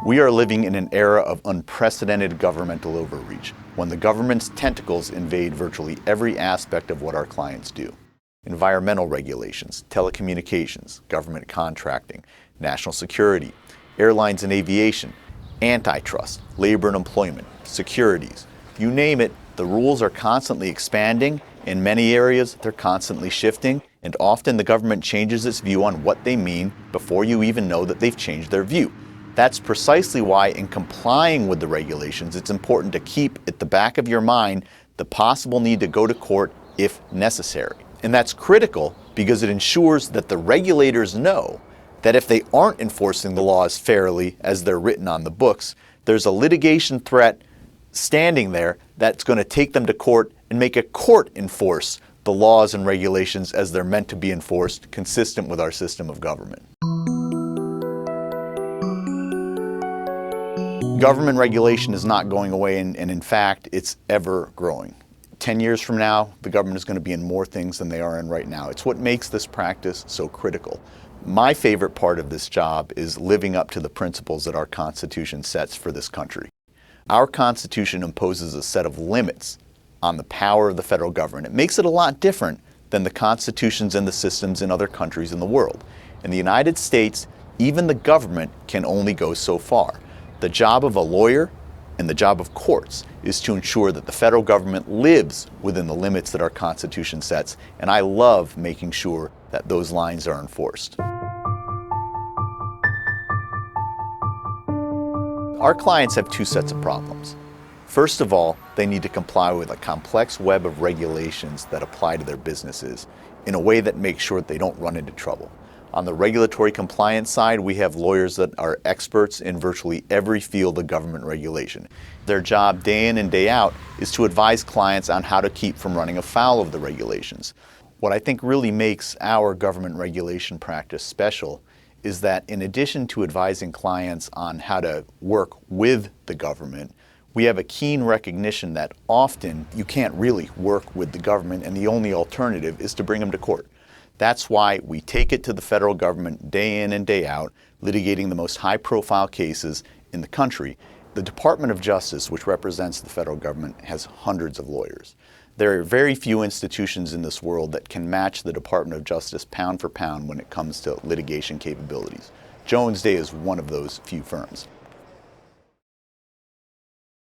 We are living in an era of unprecedented governmental overreach, when the government's tentacles invade virtually every aspect of what our clients do. Environmental regulations, telecommunications, government contracting, national security, airlines and aviation, antitrust, labor and employment, securities. You name it, the rules are constantly expanding. In many areas, they're constantly shifting, and often the government changes its view on what they mean before you even know that they've changed their view. That's precisely why, in complying with the regulations, it's important to keep at the back of your mind the possible need to go to court if necessary. And that's critical because it ensures that the regulators know that if they aren't enforcing the laws fairly as they're written on the books, there's a litigation threat standing there that's going to take them to court and make a court enforce the laws and regulations as they're meant to be enforced, consistent with our system of government. Government regulation is not going away, and in fact, it's ever growing. 10 years from now, the government is going to be in more things than they are in right now. It's what makes this practice so critical. My favorite part of this job is living up to the principles that our Constitution sets for this country. Our Constitution imposes a set of limits on the power of the federal government. It makes it a lot different than the constitutions and the systems in other countries in the world. In the United States, even the government can only go so far. The job of a lawyer and the job of courts is to ensure that the federal government lives within the limits that our Constitution sets, and I love making sure that those lines are enforced. Our clients have two sets of problems. First of all, they need to comply with a complex web of regulations that apply to their businesses in a way that makes sure that they don't run into trouble. On the regulatory compliance side, we have lawyers that are experts in virtually every field of government regulation. Their job day in and day out is to advise clients on how to keep from running afoul of the regulations. What I think really makes our government regulation practice special is that in addition to advising clients on how to work with the government, we have a keen recognition that often you can't really work with the government and the only alternative is to bring them to court. That's why we take it to the federal government day in and day out, litigating the most high-profile cases in the country. The Department of Justice, which represents the federal government, has hundreds of lawyers. There are very few institutions in this world that can match the Department of Justice pound for pound when it comes to litigation capabilities. Jones Day is one of those few firms.